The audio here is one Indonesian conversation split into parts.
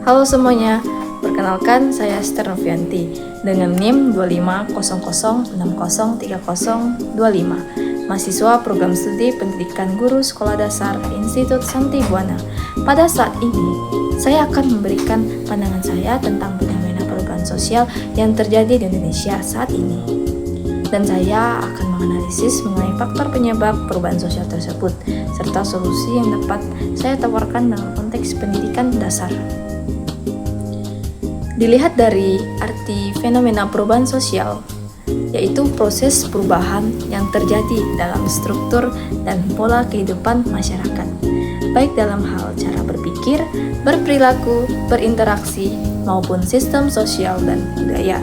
Halo semuanya, perkenalkan saya Esther Novianti dengan NIM 2500603025, mahasiswa program studi pendidikan guru sekolah dasar Institut Santi Buana. Pada saat ini, saya akan memberikan pandangan saya tentang fenomena perubahan sosial yang terjadi di Indonesia saat ini. Dan saya akan menganalisis mengenai faktor penyebab perubahan sosial tersebut, serta solusi yang dapat saya tawarkan dalam konteks pendidikan dasar. Dilihat dari arti fenomena perubahan sosial, yaitu proses perubahan yang terjadi dalam struktur dan pola kehidupan masyarakat, baik dalam hal cara berpikir, berperilaku, berinteraksi, maupun sistem sosial dan budaya.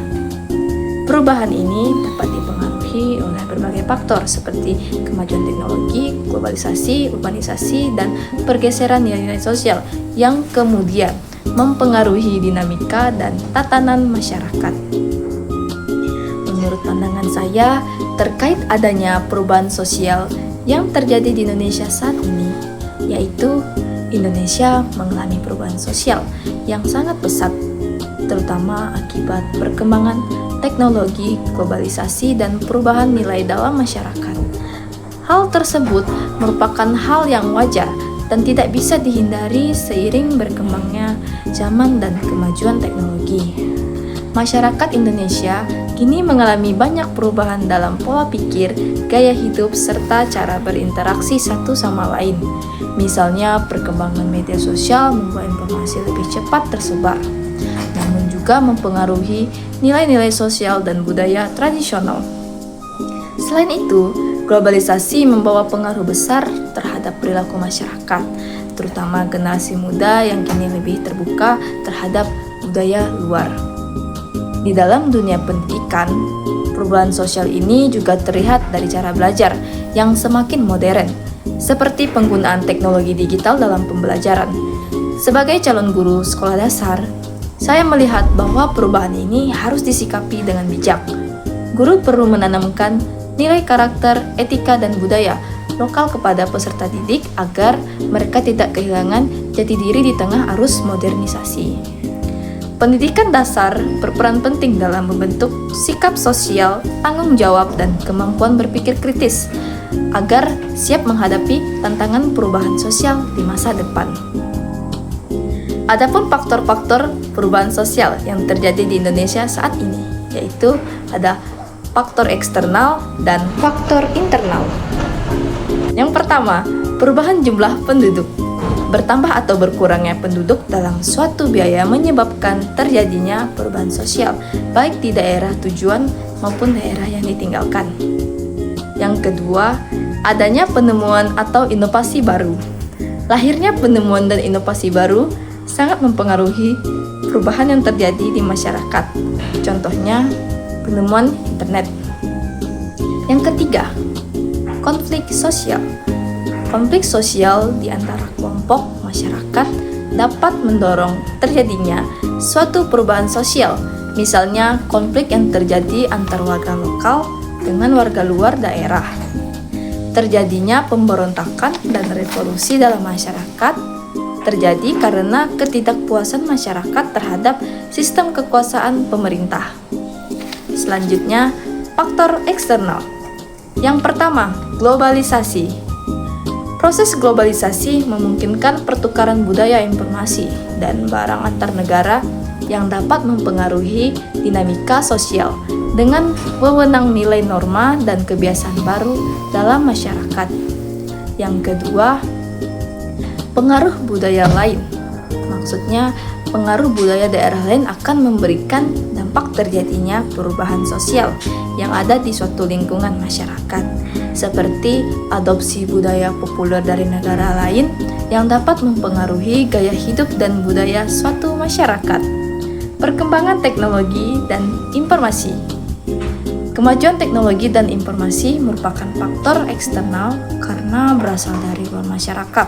Perubahan ini dapat dipengaruhi oleh berbagai faktor seperti kemajuan teknologi, globalisasi, urbanisasi, dan pergeseran nilai-nilai sosial yang kemudian mempengaruhi dinamika dan tatanan masyarakat. Menurut pandangan saya, terkait adanya perubahan sosial yang terjadi di Indonesia saat ini, yaitu Indonesia mengalami perubahan sosial yang sangat pesat, terutama akibat perkembangan teknologi, globalisasi, dan perubahan nilai dalam masyarakat. Hal tersebut merupakan hal yang wajar dan tidak bisa dihindari seiring berkembangnya zaman dan kemajuan teknologi. Masyarakat Indonesia kini mengalami banyak perubahan dalam pola pikir, gaya hidup, serta cara berinteraksi satu sama lain. Misalnya, perkembangan media sosial membuat informasi lebih cepat tersebar, namun juga mempengaruhi nilai-nilai sosial dan budaya tradisional. Selain itu, globalisasi membawa pengaruh besar terhadap perilaku masyarakat, terutama generasi muda yang kini lebih terbuka terhadap budaya luar. Di dalam dunia pendidikan, perubahan sosial ini juga terlihat dari cara belajar yang semakin modern, seperti penggunaan teknologi digital dalam pembelajaran. Sebagai calon guru sekolah dasar, saya melihat bahwa perubahan ini harus disikapi dengan bijak. Guru perlu menanamkan nilai karakter, etika, dan budaya lokal kepada peserta didik agar mereka tidak kehilangan jati diri di tengah arus modernisasi. Pendidikan dasar berperan penting dalam membentuk sikap sosial, tanggung jawab, dan kemampuan berpikir kritis agar siap menghadapi tantangan perubahan sosial di masa depan. Adapun faktor-faktor perubahan sosial yang terjadi di Indonesia saat ini, yaitu ada faktor eksternal dan faktor internal. Yang pertama, perubahan jumlah penduduk. Bertambah atau berkurangnya penduduk dalam suatu biaya menyebabkan terjadinya perubahan sosial, baik di daerah tujuan maupun daerah yang ditinggalkan. Yang kedua, adanya penemuan atau inovasi baru. Lahirnya penemuan dan inovasi baru sangat mempengaruhi perubahan yang terjadi di masyarakat. Contohnya, penemuan internet. Yang ketiga, konflik sosial. Konflik sosial di antara kelompok masyarakat dapat mendorong terjadinya suatu perubahan sosial, misalnya konflik yang terjadi antar warga lokal dengan warga luar daerah. Terjadinya pemberontakan dan revolusi dalam masyarakat terjadi karena ketidakpuasan masyarakat terhadap sistem kekuasaan pemerintah. Selanjutnya, faktor eksternal. Yang pertama, globalisasi. Proses globalisasi memungkinkan pertukaran budaya, informasi, dan barang antar negara yang dapat mempengaruhi dinamika sosial dengan wewenang nilai norma dan kebiasaan baru dalam masyarakat. Yang kedua, pengaruh budaya lain. Maksudnya, pengaruh budaya daerah lain akan memberikan dampak terjadinya perubahan sosial yang ada di suatu lingkungan masyarakat, seperti adopsi budaya populer dari negara lain yang dapat mempengaruhi gaya hidup dan budaya suatu masyarakat. Perkembangan teknologi dan informasi. Kemajuan teknologi dan informasi merupakan faktor eksternal karena berasal dari luar masyarakat,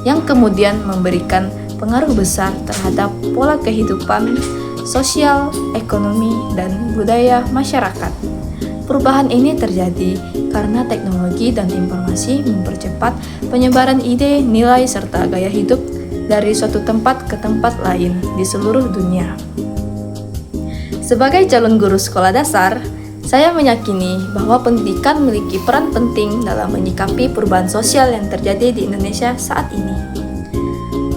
yang kemudian memberikan pengaruh besar terhadap pola kehidupan sosial, ekonomi, dan budaya masyarakat. Perubahan ini terjadi karena teknologi dan informasi mempercepat penyebaran ide, nilai, serta gaya hidup dari suatu tempat ke tempat lain di seluruh dunia. Sebagai calon guru sekolah dasar, saya meyakini bahwa pendidikan memiliki peran penting dalam menyikapi perubahan sosial yang terjadi di Indonesia saat ini.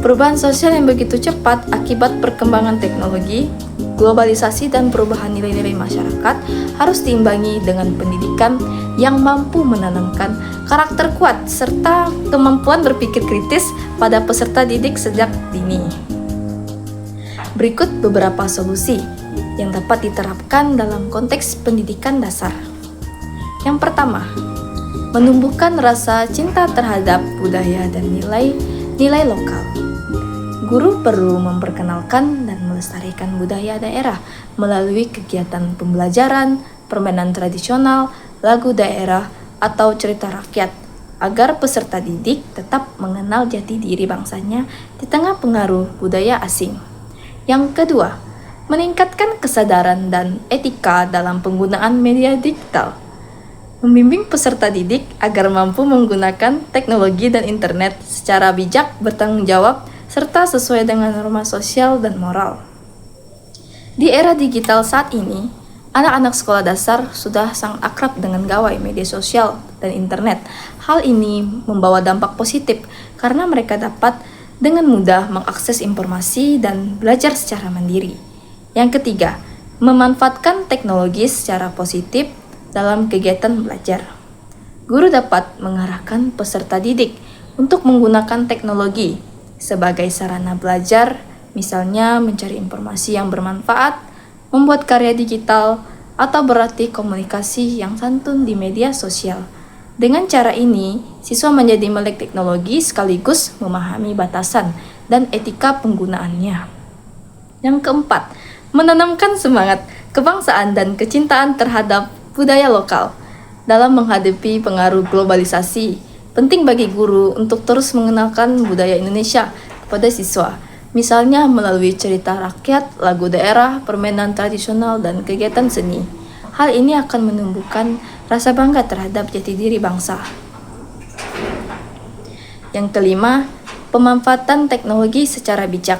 Perubahan sosial yang begitu cepat akibat perkembangan teknologi, globalisasi dan perubahan nilai-nilai masyarakat harus diimbangi dengan pendidikan yang mampu menanamkan karakter kuat serta kemampuan berpikir kritis pada peserta didik sejak dini. Berikut beberapa solusi yang dapat diterapkan dalam konteks pendidikan dasar. Yang pertama, menumbuhkan rasa cinta terhadap budaya dan nilai lokal. Guru perlu memperkenalkan dan melestarikan budaya daerah melalui kegiatan pembelajaran, permainan tradisional, lagu daerah, atau cerita rakyat, agar peserta didik tetap mengenal jati diri bangsanya di tengah pengaruh budaya asing. Yang kedua, meningkatkan kesadaran dan etika dalam penggunaan media digital. Membimbing peserta didik agar mampu menggunakan teknologi dan internet secara bijak, bertanggung jawab, serta sesuai dengan norma sosial dan moral. Di era digital saat ini, anak-anak sekolah dasar sudah sangat akrab dengan gawai media sosial dan internet. Hal ini membawa dampak positif karena mereka dapat dengan mudah mengakses informasi dan belajar secara mandiri. Yang ketiga, memanfaatkan teknologi secara positif dalam kegiatan belajar. Guru dapat mengarahkan peserta didik untuk menggunakan teknologi sebagai sarana belajar, misalnya mencari informasi yang bermanfaat, membuat karya digital, atau berlatih komunikasi yang santun di media sosial. Dengan cara ini, siswa menjadi melek teknologi sekaligus memahami batasan dan etika penggunaannya. Yang keempat, menanamkan semangat kebangsaan dan kecintaan terhadap budaya lokal. Dalam menghadapi pengaruh globalisasi, penting bagi guru untuk terus mengenalkan budaya Indonesia kepada siswa, misalnya melalui cerita rakyat, lagu daerah, permainan tradisional, dan kegiatan seni. Hal ini akan menumbuhkan rasa bangga terhadap jati diri bangsa. Yang kelima, pemanfaatan teknologi secara bijak.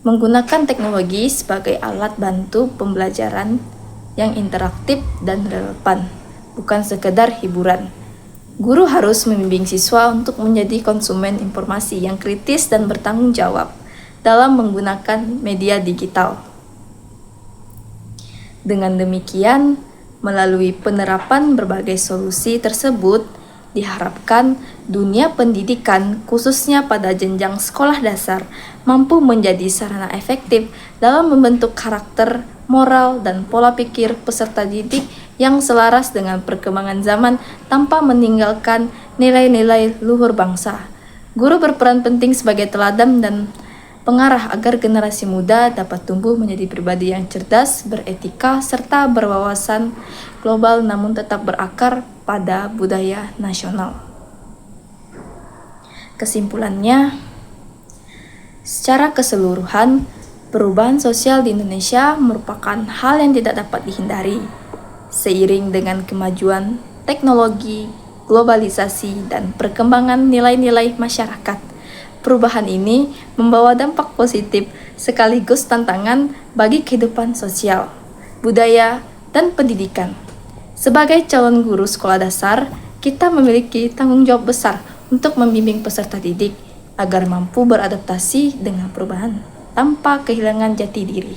Menggunakan teknologi sebagai alat bantu pembelajaran yang interaktif dan relevan, bukan sekedar hiburan. Guru harus membimbing siswa untuk menjadi konsumen informasi yang kritis dan bertanggung jawab dalam menggunakan media digital. Dengan demikian, melalui penerapan berbagai solusi tersebut, diharapkan dunia pendidikan, khususnya pada jenjang sekolah dasar, mampu menjadi sarana efektif dalam membentuk karakter, moral, dan pola pikir peserta didik yang selaras dengan perkembangan zaman tanpa meninggalkan nilai-nilai luhur bangsa. Guru berperan penting sebagai teladan dan pengarah agar generasi muda dapat tumbuh menjadi pribadi yang cerdas, beretika, serta berwawasan global namun tetap berakar pada budaya nasional. Kesimpulannya, secara keseluruhan, perubahan sosial di Indonesia merupakan hal yang tidak dapat dihindari. Seiring dengan kemajuan teknologi, globalisasi, dan perkembangan nilai-nilai masyarakat, perubahan ini membawa dampak positif sekaligus tantangan bagi kehidupan sosial, budaya, dan pendidikan. Sebagai calon guru sekolah dasar, kita memiliki tanggung jawab besar untuk membimbing peserta didik agar mampu beradaptasi dengan perubahan tanpa kehilangan jati diri.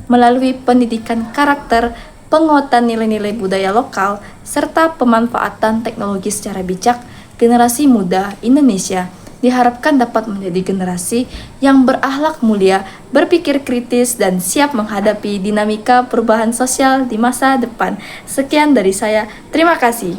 Melalui pendidikan karakter, penguatan nilai-nilai budaya lokal, serta pemanfaatan teknologi secara bijak, generasi muda Indonesia diharapkan dapat menjadi generasi yang berakhlak mulia, berpikir kritis, dan siap menghadapi dinamika perubahan sosial di masa depan. Sekian dari saya, terima kasih.